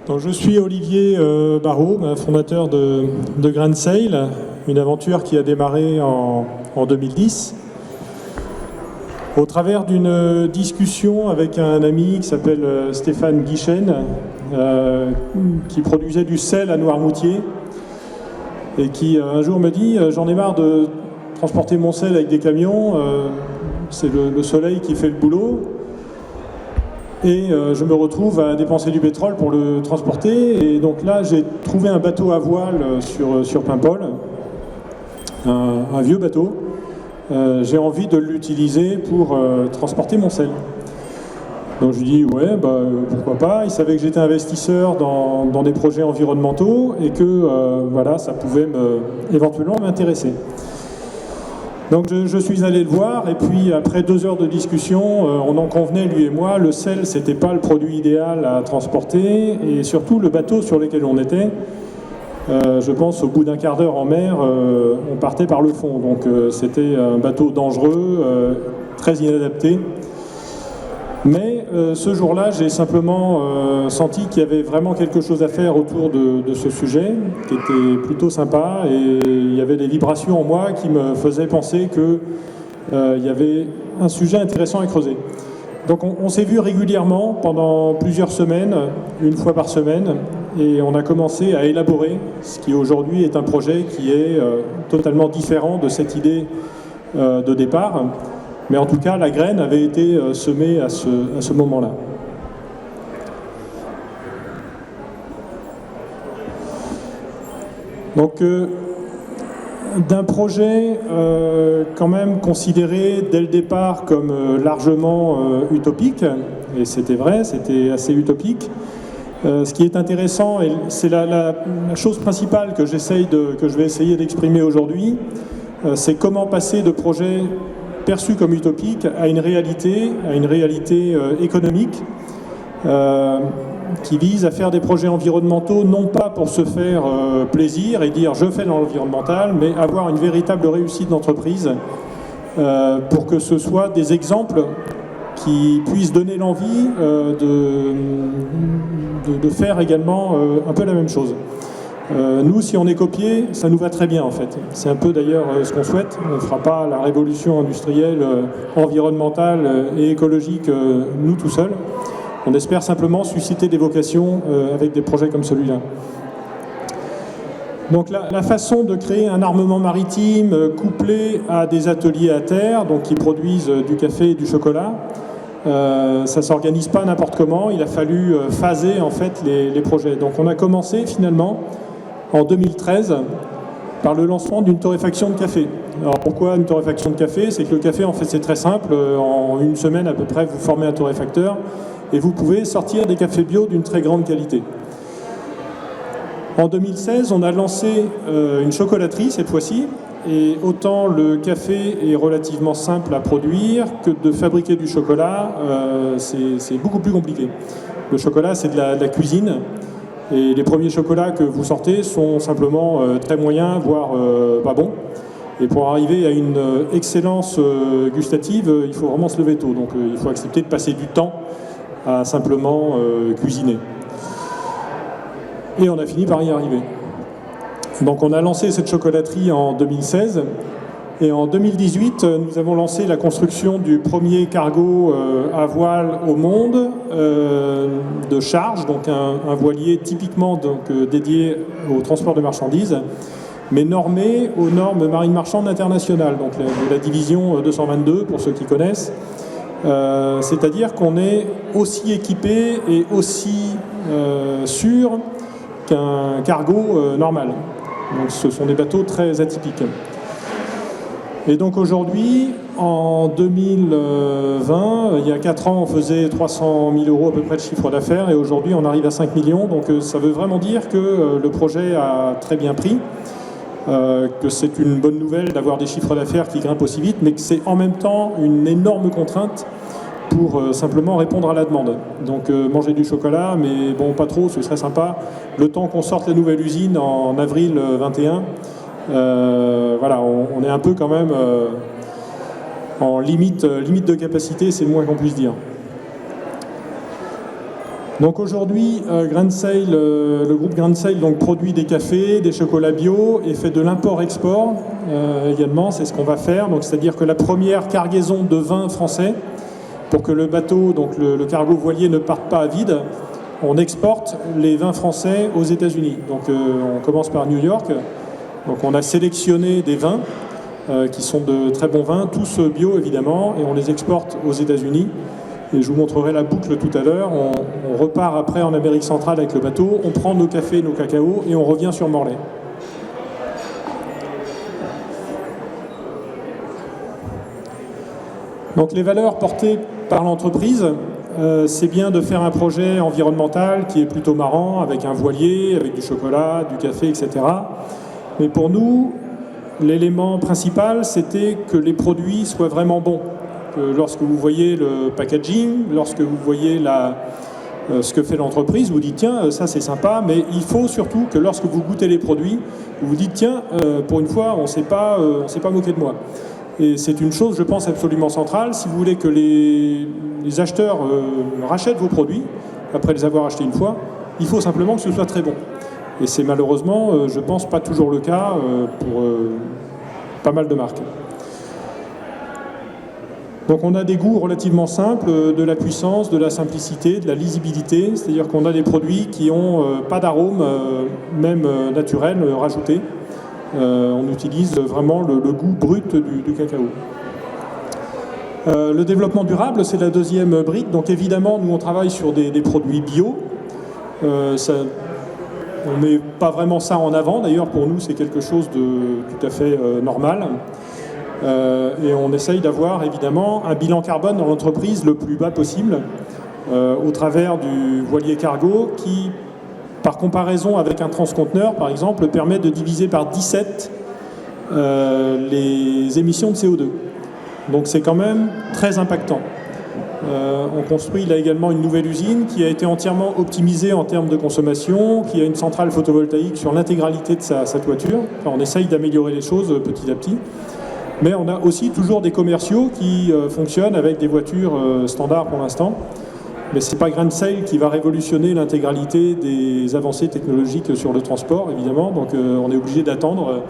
Donc, je suis Olivier Barraud, fondateur de Grain Sail, une aventure qui a démarré en 2010. Au travers d'une discussion avec un ami qui s'appelle Stéphane Guichen, qui produisait du sel à Noirmoutier, et qui un jour me dit « J'en ai marre de transporter mon sel avec des camions, c'est le soleil qui fait le boulot. » Et je me retrouve à dépenser du pétrole pour le transporter. Et donc là, j'ai trouvé un bateau à voile sur Paimpol, un vieux bateau. J'ai envie de l'utiliser pour transporter mon sel. Donc je lui dis, ouais, pourquoi pas. Il savait que j'étais investisseur dans des projets environnementaux et que voilà, ça pouvait éventuellement m'intéresser. Donc je suis allé le voir, et puis après 2 heures de discussion, on en convenait, lui et moi, le sel, c'était pas le produit idéal à transporter, et surtout le bateau sur lequel on était, je pense au bout d'un quart d'heure en mer, on partait par le fond. Donc c'était un bateau dangereux, très inadapté. Mais ce jour-là, j'ai simplement senti qu'il y avait vraiment quelque chose à faire autour de ce sujet, qui était plutôt sympa, et il y avait des vibrations en moi qui me faisaient penser qu'il y avait un sujet intéressant à creuser. Donc on s'est vu régulièrement pendant plusieurs semaines, une fois par semaine, et on a commencé à élaborer ce qui aujourd'hui est un projet qui est totalement différent de cette idée de départ. Mais en tout cas, la graine avait été semée à ce moment-là. Donc, d'un projet quand même considéré dès le départ comme largement utopique, et c'était vrai, c'était assez utopique. Ce qui est intéressant, et c'est la chose principale que je vais essayer d'exprimer aujourd'hui, c'est comment passer de projets perçu comme utopique à une réalité économique qui vise à faire des projets environnementaux, non pas pour se faire plaisir et dire je fais dans l'environnemental, mais avoir une véritable réussite d'entreprise pour que ce soit des exemples qui puissent donner l'envie de faire également un peu la même chose. Nous, si on est copié, ça nous va très bien en fait. C'est un peu d'ailleurs ce qu'on souhaite. On ne fera pas la révolution industrielle, environnementale et écologique nous tout seuls. On espère simplement susciter des vocations avec des projets comme celui-là. Donc la façon de créer un armement maritime couplé à des ateliers à terre, donc qui produisent du café et du chocolat, ça ne s'organise pas n'importe comment. Il a fallu phaser en fait les projets. Donc on a commencé finalement en 2013 par le lancement d'une torréfaction de café. Alors pourquoi une torréfaction de café? C'est que le café en fait c'est très simple, en une semaine à peu près vous formez un torréfacteur et vous pouvez sortir des cafés bio d'une très grande qualité. En 2016 on a lancé une chocolaterie cette fois-ci, et autant le café est relativement simple à produire que de fabriquer du chocolat c'est beaucoup plus compliqué. Le chocolat c'est de la cuisine. Et les premiers chocolats que vous sortez sont simplement très moyens, voire pas bons. Et pour arriver à une excellence gustative, il faut vraiment se lever tôt. Donc il faut accepter de passer du temps à simplement cuisiner. Et on a fini par y arriver. Donc on a lancé cette chocolaterie en 2016. Et en 2018, nous avons lancé la construction du premier cargo à voile au monde de charge, donc un voilier typiquement dédié au transport de marchandises, mais normé aux normes marines marchandes internationales, donc de la division 222 pour ceux qui connaissent. C'est-à-dire qu'on est aussi équipé et aussi sûr qu'un cargo normal. Donc ce sont des bateaux très atypiques. Et donc aujourd'hui, en 2020, il y a 4 ans, on faisait 300 000 € à peu près de chiffre d'affaires, et aujourd'hui on arrive à 5 millions. Donc ça veut vraiment dire que le projet a très bien pris, que c'est une bonne nouvelle d'avoir des chiffres d'affaires qui grimpent aussi vite, mais que c'est en même temps une énorme contrainte pour simplement répondre à la demande. Donc manger du chocolat, mais bon, pas trop, ce serait sympa. Le temps qu'on sorte la nouvelle usine en avril 21, voilà, on est un peu quand même en limite de capacité, c'est le moins qu'on puisse dire. Donc aujourd'hui, le groupe Grain de Sale donc, produit des cafés, des chocolats bio et fait de l'import-export également, c'est ce qu'on va faire. Donc, c'est-à-dire que la première cargaison de vin français, pour que le bateau, donc le cargo voilier ne parte pas à vide, on exporte les vins français aux États-Unis. Donc on commence par New York. Donc on a sélectionné des vins qui sont de très bons vins, tous bio évidemment, et on les exporte aux États-Unis. Et je vous montrerai la boucle tout à l'heure. On repart après en Amérique centrale avec le bateau, on prend nos cafés, nos cacaos et on revient sur Morlaix. Donc les valeurs portées par l'entreprise, c'est bien de faire un projet environnemental qui est plutôt marrant, avec un voilier, avec du chocolat, du café, etc. Mais pour nous, l'élément principal, c'était que les produits soient vraiment bons. Que lorsque vous voyez le packaging, lorsque vous voyez ce que fait l'entreprise, vous dites tiens, ça c'est sympa, mais il faut surtout que lorsque vous goûtez les produits, vous vous dites tiens, pour une fois, on ne s'est pas moqué de moi. Et c'est une chose, je pense, absolument centrale. Si vous voulez que les acheteurs rachètent vos produits, après les avoir achetés une fois, il faut simplement que ce soit très bon. Et c'est malheureusement, je pense, pas toujours le cas pour pas mal de marques. Donc on a des goûts relativement simples, de la puissance, de la simplicité, de la lisibilité, c'est-à-dire qu'on a des produits qui n'ont pas d'arôme, même naturel, rajouté. On utilise vraiment le goût brut du cacao. Le développement durable, c'est la deuxième brique. Donc évidemment, nous on travaille sur des produits bio. On ne met pas vraiment ça en avant. D'ailleurs, pour nous, c'est quelque chose de tout à fait normal. Et on essaye d'avoir évidemment un bilan carbone dans l'entreprise le plus bas possible au travers du voilier cargo qui, par comparaison avec un transconteneur, par exemple, permet de diviser par 17 les émissions de CO2. Donc c'est quand même très impactant. On construit là également une nouvelle usine qui a été entièrement optimisée en termes de consommation, qui a une centrale photovoltaïque sur l'intégralité de sa toiture. Enfin, on essaye d'améliorer les choses petit à petit. Mais on a aussi toujours des commerciaux qui fonctionnent avec des voitures standards pour l'instant. Mais ce n'est pas Grain de Sale qui va révolutionner l'intégralité des avancées technologiques sur le transport, évidemment. Donc on est obligé d'attendre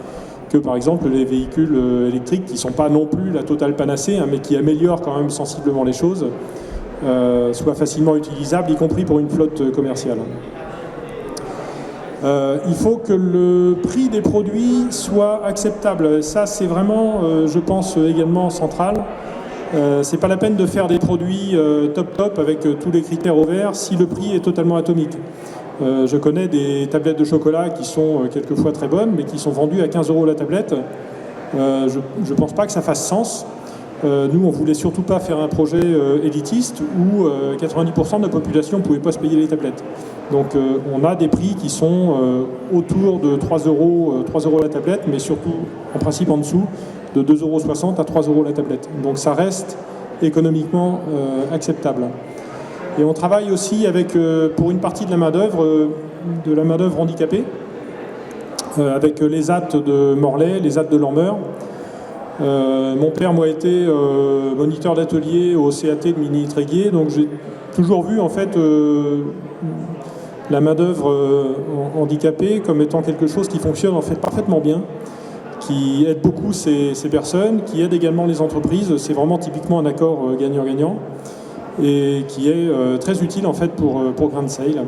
que, par exemple, les véhicules électriques, qui ne sont pas non plus la totale panacée, hein, mais qui améliorent quand même sensiblement les choses, soient facilement utilisables, y compris pour une flotte commerciale. Il faut que le prix des produits soit acceptable. Ça, c'est vraiment, je pense, également central. C'est pas la peine de faire des produits top avec tous les critères au vert si le prix est totalement atomique. Je connais des tablettes de chocolat qui sont quelquefois très bonnes, mais qui sont vendues à 15 € la tablette. Je pense pas que ça fasse sens. Nous, on voulait surtout pas faire un projet élitiste où 90% de la population ne pouvait pas se payer les tablettes. Donc on a des prix qui sont autour de 3 € la tablette, mais surtout en principe en dessous de 2,60 € à 3 € la tablette. Donc ça reste économiquement acceptable. Et on travaille aussi avec, pour une partie de la main-d'œuvre handicapée, avec les ZAT de Morlaix, les ZAT de Lanmeur. Mon père, moi, été moniteur d'atelier au CAT de Mini-Tréguier, donc j'ai toujours vu en fait la main-d'œuvre handicapée comme étant quelque chose qui fonctionne en fait parfaitement bien, qui aide beaucoup ces personnes, qui aide également les entreprises. C'est vraiment typiquement un accord gagnant-gagnant et qui est très utile en fait pour Grain de Sale.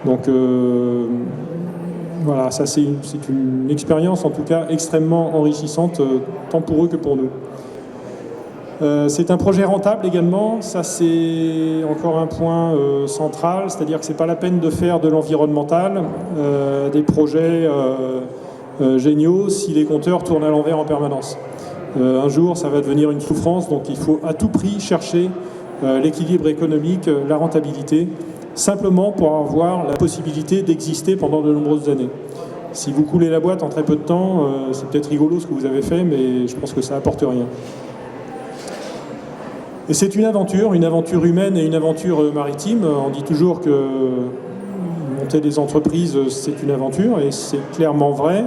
Donc voilà, ça c'est une expérience en tout cas extrêmement enrichissante, tant pour eux que pour nous. C'est un projet rentable également, ça c'est encore un point central, c'est-à-dire que c'est pas la peine de faire de l'environnemental, des projets géniaux si les compteurs tournent à l'envers en permanence. Un jour ça va devenir une souffrance, donc il faut à tout prix chercher l'équilibre économique, la rentabilité, simplement pour avoir la possibilité d'exister pendant de nombreuses années. Si vous coulez la boîte en très peu de temps, c'est peut-être rigolo ce que vous avez fait, mais je pense que ça apporte rien. Et c'est une aventure humaine et une aventure maritime. On dit toujours que monter des entreprises, c'est une aventure, et c'est clairement vrai.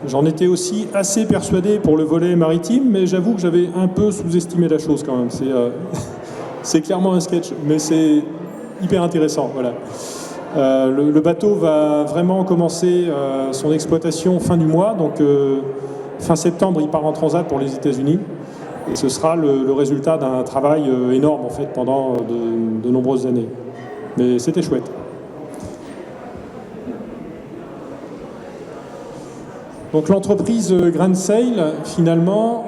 J'en étais aussi assez persuadé pour le volet maritime, mais j'avoue que j'avais un peu sous-estimé la chose quand même. C'est clairement un sketch, mais c'est hyper intéressant. Voilà. Le bateau va vraiment commencer son exploitation fin du mois, donc fin septembre, il part en transat pour les États-Unis. Et ce sera le résultat d'un travail énorme en fait pendant de nombreuses années. Mais c'était chouette. Donc l'entreprise Grand Sail, finalement,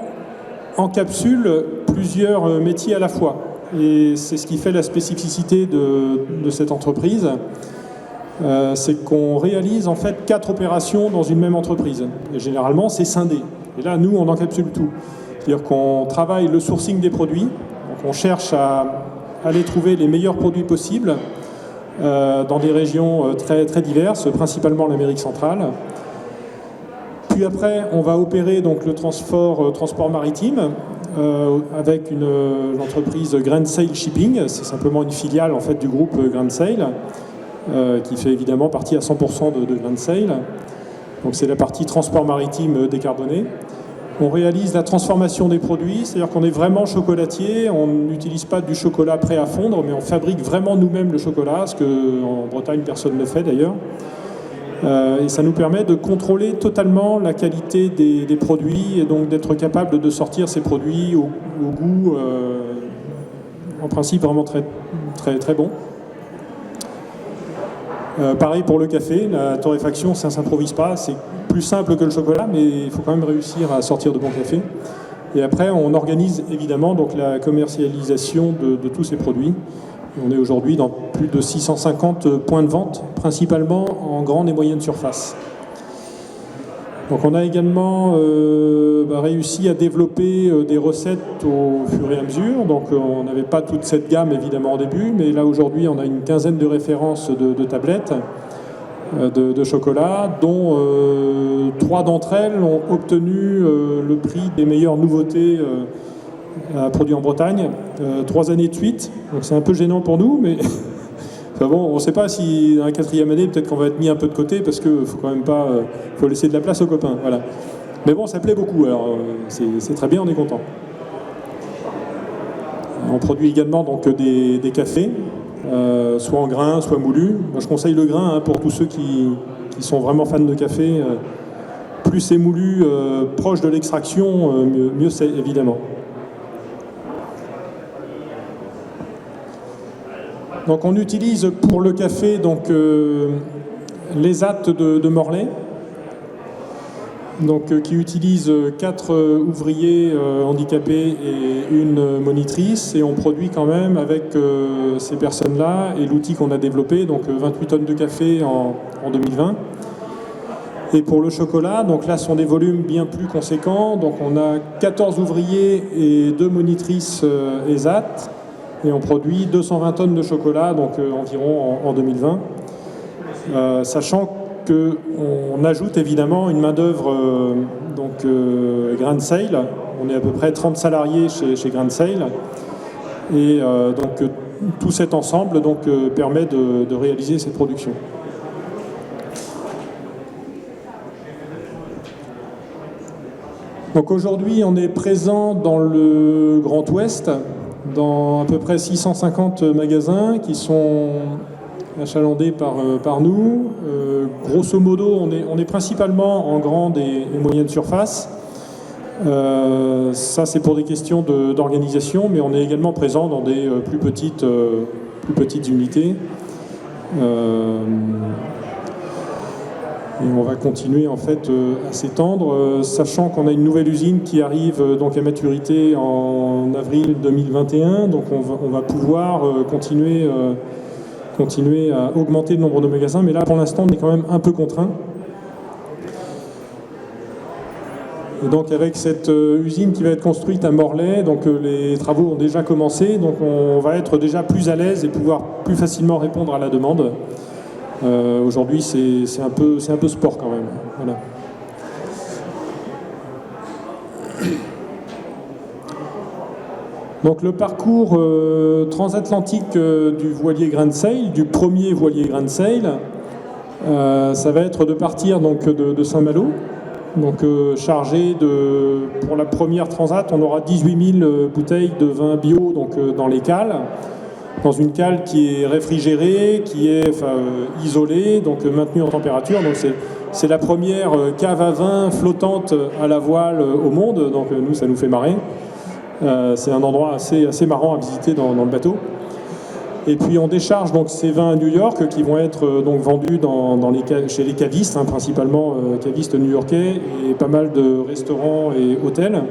encapsule plusieurs métiers à la fois. Et c'est ce qui fait la spécificité de cette entreprise. C'est qu'on réalise en fait 4 opérations dans une même entreprise. Et généralement, c'est scindé. Et là, nous, on encapsule tout. C'est-à-dire qu'on travaille le sourcing des produits. Donc on cherche à aller trouver les meilleurs produits possibles dans des régions très, très diverses, principalement l'Amérique centrale. Puis après, on va opérer donc, le transport maritime avec l'entreprise Grand Sail Shipping. C'est simplement une filiale en fait, du groupe Grand Sail qui fait évidemment partie à 100% de Grand Sail. Donc c'est la partie transport maritime décarboné. On réalise la transformation des produits, c'est-à-dire qu'on est vraiment chocolatier, on n'utilise pas du chocolat prêt à fondre, mais on fabrique vraiment nous-mêmes le chocolat, ce qu'en Bretagne personne ne fait d'ailleurs. Et ça nous permet de contrôler totalement la qualité des produits et donc d'être capable de sortir ces produits au goût, en principe vraiment très, très, très bon. Pareil pour le café, la torréfaction, ça ne s'improvise pas, c'est plus simple que le chocolat, mais il faut quand même réussir à sortir de bons cafés. Et après, on organise évidemment donc, la commercialisation de tous ces produits. On est aujourd'hui dans plus de 650 points de vente, principalement en grande et moyenne surface. Donc on a également réussi à développer des recettes au fur et à mesure. Donc on n'avait pas toute cette gamme évidemment au début, mais là aujourd'hui on a une quinzaine de références de tablettes de chocolat, dont 3 d'entre elles ont obtenu le prix des meilleures nouveautés produits en Bretagne, 3 années de suite. Donc c'est un peu gênant pour nous, mais enfin bon, on ne sait pas si dans la 4e année, peut-être qu'on va être mis un peu de côté parce qu'il faut quand même pas, faut laisser de la place aux copains. Voilà. Mais bon, ça plaît beaucoup, alors c'est très bien, on est content. On produit également donc des cafés, soit en grains, soit moulus. Moi, je conseille le grain pour tous ceux qui sont vraiment fans de café. Plus c'est moulu, proche de l'extraction, mieux c'est évidemment. Donc on utilise pour le café donc, les AT de Morlaix, donc, qui utilisent 4 ouvriers handicapés et une monitrice, et on produit quand même avec ces personnes-là et l'outil qu'on a développé, donc 28 tonnes de café en 2020. Et pour le chocolat, donc là, ce sont des volumes bien plus conséquents. Donc on a 14 ouvriers et 2 monitrices ESAT. Et on produit 220 tonnes de chocolat, donc environ en 2020. Sachant qu'on ajoute évidemment une main-d'œuvre Grand Sail. On est à peu près 30 salariés chez Grand Sail. Et donc tout cet ensemble donc, permet de réaliser cette production. Donc aujourd'hui, on est présent dans le Grand Ouest, dans à peu près 650 magasins qui sont achalandés par nous. Grosso modo, on est principalement en grande et moyenne surface. Ça, c'est pour des questions d'organisation, mais on est également présent dans des plus petites unités. Et on va continuer en fait à s'étendre, sachant qu'on a une nouvelle usine qui arrive donc à maturité en avril 2021. Donc on va pouvoir continuer à augmenter le nombre de magasins, mais là pour l'instant on est quand même un peu contraint. Et donc avec cette usine qui va être construite à Morlaix, donc les travaux ont déjà commencé, donc on va être déjà plus à l'aise et pouvoir plus facilement répondre à la demande. Aujourd'hui, c'est un peu sport quand même. Voilà. Donc le parcours transatlantique du voilier Grand Sail, du premier voilier Grand Sail, ça va être de partir donc, de Saint-Malo. Donc chargé pour la première transat, on aura 18 000 bouteilles de vin bio donc, dans les cales. dans une cale qui est réfrigérée, qui est isolée, donc maintenue en température. Donc c'est la première cave à vin flottante à la voile au monde, donc nous ça nous fait marrer. C'est un endroit assez marrant à visiter dans le bateau. Et puis on décharge donc ces vins à New York qui vont être donc vendus chez les cavistes, hein, principalement cavistes new-yorkais, et pas mal de restaurants et hôtels.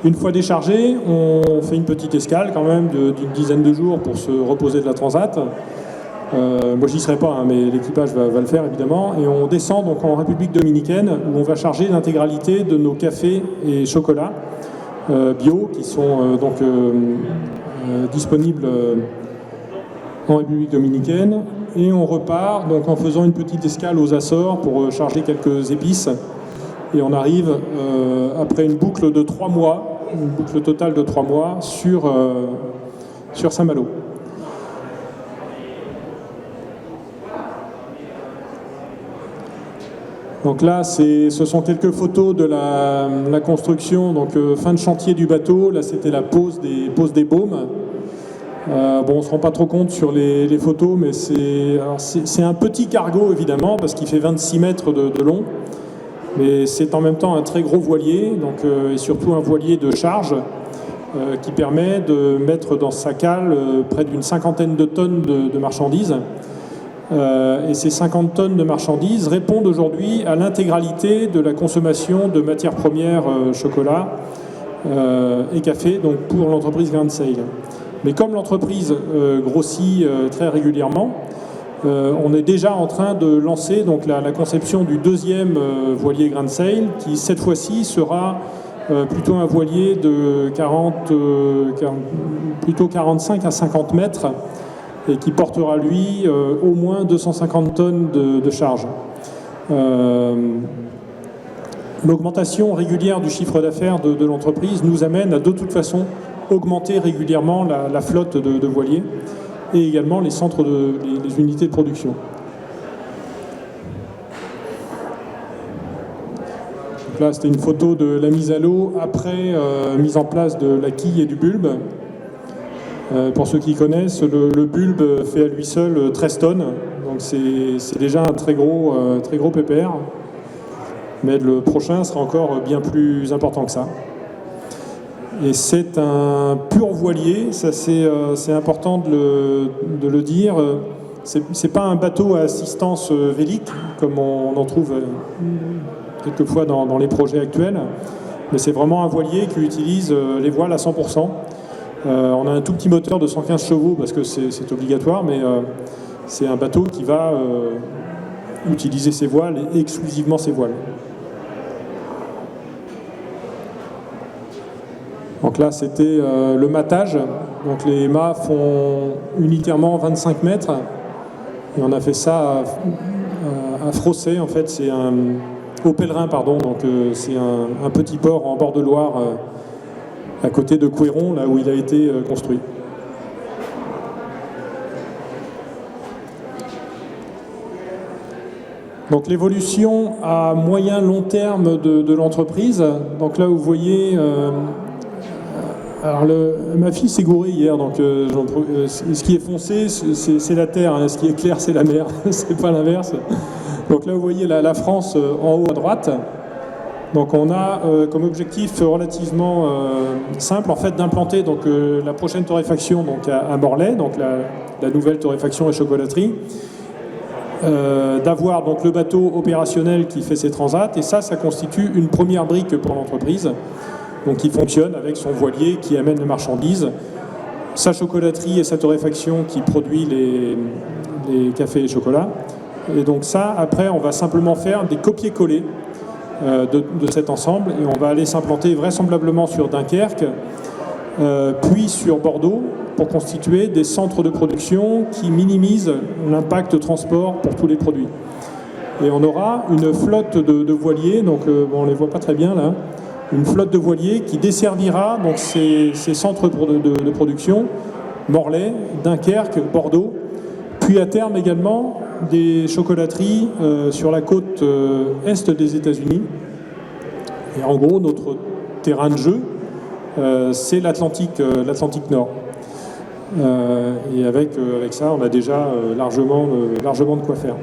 Une fois déchargé, on fait une petite escale quand même d'une dizaine de jours pour se reposer de la transat. Moi j'y serai pas, hein, mais l'équipage va le faire évidemment. Et on descend donc en République dominicaine où on va charger l'intégralité de nos cafés et chocolats bio qui sont disponibles en République dominicaine. Et on repart donc en faisant une petite escale aux Açores pour charger quelques épices. Et on arrive après une boucle de 3 mois, une boucle totale de 3 mois sur Saint-Malo. Donc là, ce sont quelques photos de la construction, donc fin de chantier du bateau. Là, c'était la pose des baumes. On ne se rend pas trop compte sur les photos, mais c'est un petit cargo, évidemment, parce qu'il fait 26 mètres de long. Mais c'est en même temps un très gros voilier, donc, et surtout un voilier de charge qui permet de mettre dans sa cale près d'une 50aine de tonnes de marchandises. Et ces 50 tonnes de marchandises répondent aujourd'hui à l'intégralité de la consommation de matières premières chocolat et café, donc pour l'entreprise Grand Sail. Mais comme l'entreprise grossit très régulièrement, on est déjà en train de lancer donc, la conception du deuxième voilier Grand Sail, qui cette fois-ci sera plutôt un voilier de plutôt 45 à 50 mètres, et qui portera, lui, au moins 250 tonnes de charge. L'augmentation régulière du chiffre d'affaires de l'entreprise nous amène à, de toute façon, augmenter régulièrement la flotte de voiliers et également les centres les unités de production. Donc là, c'était une photo de la mise à l'eau après mise en place de la quille et du bulbe. Pour ceux qui connaissent, le bulbe fait à lui seul 13 tonnes, donc c'est déjà un très gros PPR, mais le prochain sera encore bien plus important que ça. Et c'est un pur voilier, ça c'est important de le dire. C'est pas un bateau à assistance vélique, comme on en trouve quelquefois dans les projets actuels, mais c'est vraiment un voilier qui utilise les voiles à 100%. On a un tout petit moteur de 115 chevaux parce que c'est obligatoire, mais c'est un bateau qui va utiliser ses voiles et exclusivement ses voiles. Donc là, c'était le matage. Donc les mâts font unitairement 25 mètres. Et on a fait ça à Frossay, en fait. C'est au Pèlerin, pardon. Donc c'est un petit port en bord de Loire, à côté de Couéron, là où il a été construit. Donc l'évolution à moyen-long terme de l'entreprise. Donc là, vous voyez... Alors ma fille s'est gourée hier, donc ce qui est foncé, c'est la terre, hein, ce qui est clair, c'est la mer, c'est pas l'inverse. Donc là, vous voyez la France en haut à droite. Donc on a comme objectif relativement simple, en fait, d'implanter donc la prochaine torréfaction donc à Morlaix, donc la nouvelle torréfaction et chocolaterie, d'avoir donc le bateau opérationnel qui fait ses transats, et ça constitue une première brique pour l'entreprise. Donc qui fonctionne avec son voilier qui amène les marchandises, sa chocolaterie et sa torréfaction qui produit les cafés et chocolats. Et donc ça, après, on va simplement faire des copier-coller de cet ensemble, et on va aller s'implanter vraisemblablement sur Dunkerque, puis sur Bordeaux, pour constituer des centres de production qui minimisent l'impact transport pour tous les produits. Et on aura une flotte de voiliers, donc on ne les voit pas très bien là, une flotte de voiliers qui desservira donc ces centres de production, Morlaix, Dunkerque, Bordeaux, puis à terme également des chocolateries sur la côte est des États-Unis. Et en gros, notre terrain de jeu, c'est l'Atlantique Nord. Et avec ça, on a déjà largement de quoi faire.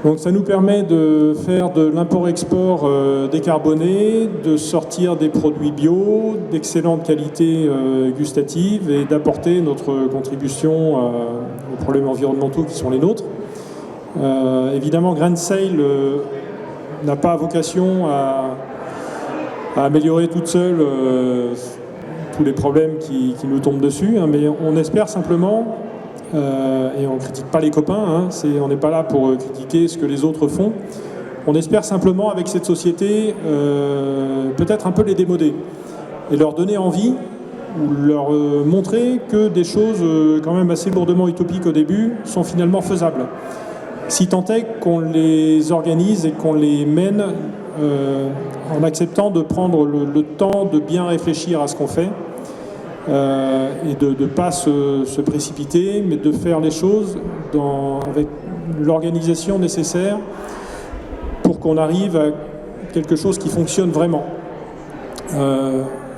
Donc ça nous permet de faire de l'import-export décarboné, de sortir des produits bio, d'excellente qualité gustative et d'apporter notre contribution aux problèmes environnementaux qui sont les nôtres. Évidemment, Grain Sale n'a pas vocation à améliorer toute seule tous les problèmes qui nous tombent dessus, hein, mais on espère simplement, et on ne critique pas les copains, hein, on n'est pas là pour critiquer ce que les autres font, on espère simplement avec cette société peut-être un peu les démoder et leur donner envie ou leur montrer que des choses quand même assez lourdement utopiques au début sont finalement faisables. Si tant est qu'on les organise et qu'on les mène en acceptant de prendre le temps de bien réfléchir à ce qu'on fait et de ne pas se précipiter, mais de faire les choses avec l'organisation nécessaire pour qu'on arrive à quelque chose qui fonctionne vraiment.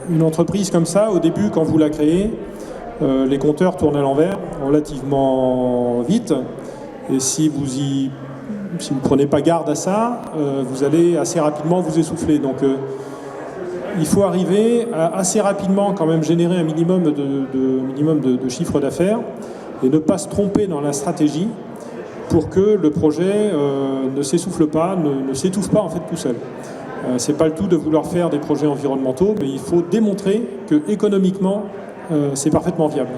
Une entreprise comme ça, au début, quand vous la créez, les compteurs tournent à l'envers relativement vite. Et si vous ne prenez pas garde à ça, vous allez assez rapidement vous essouffler. Donc il faut arriver à assez rapidement quand même générer un minimum de chiffre d'affaires et ne pas se tromper dans la stratégie pour que le projet ne s'essouffle pas, ne s'étouffe pas en fait tout seul. C'est pas le tout de vouloir faire des projets environnementaux, mais il faut démontrer que économiquement c'est parfaitement viable.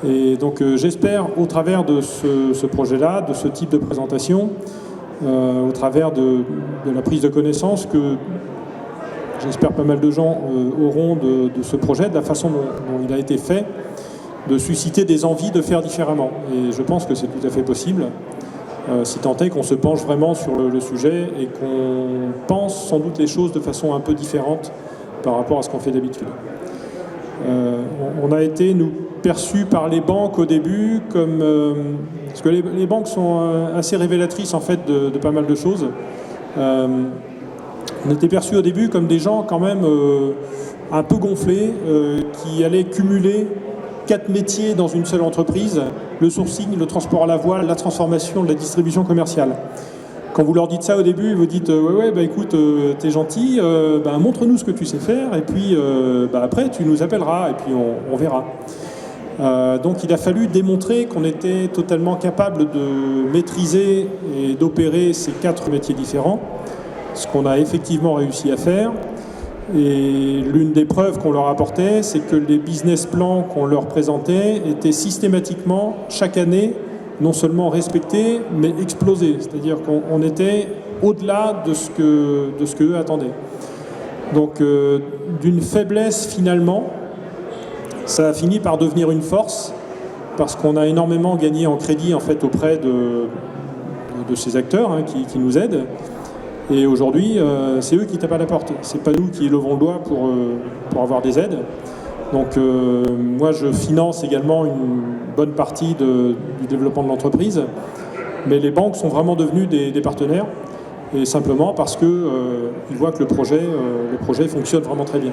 Et donc j'espère, au travers de ce projet-là, de ce type de présentation, au travers de la prise de connaissance que j'espère pas mal de gens auront de ce projet, de la façon dont il a été fait, de susciter des envies de faire différemment. Et je pense que c'est tout à fait possible, si tant est qu'on se penche vraiment sur le sujet et qu'on pense sans doute les choses de façon un peu différente par rapport à ce qu'on fait d'habitude. On a été, nous, perçus par les banques au début comme... parce que les banques sont assez révélatrices en fait de pas mal de choses. On était perçus au début comme des gens quand même un peu gonflés, qui allaient cumuler 4 métiers dans une seule entreprise, le sourcing, le transport à la voile, la transformation, la distribution commerciale. Quand vous leur dites ça au début, vous dites ouais, bah écoute, t'es gentil, montre-nous ce que tu sais faire, et puis après tu nous appelleras, et puis on verra. Donc il a fallu démontrer qu'on était totalement capable de maîtriser et d'opérer ces 4 métiers différents, ce qu'on a effectivement réussi à faire. Et l'une des preuves qu'on leur apportait, c'est que les business plans qu'on leur présentait étaient systématiquement, chaque année, non seulement respectés, mais explosés. C'est-à-dire qu'on était au-delà de ce qu'eux attendaient. Donc, d'une faiblesse, finalement, ça a fini par devenir une force, parce qu'on a énormément gagné en crédit, en fait, auprès de ces acteurs qui nous aident. Et aujourd'hui, c'est eux qui tapent à la porte. C'est pas nous qui levons le doigt pour avoir des aides. Donc moi, je finance également une bonne partie du développement de l'entreprise. Mais les banques sont vraiment devenues des partenaires. Et simplement parce qu'ils voient que le projet fonctionne vraiment très bien.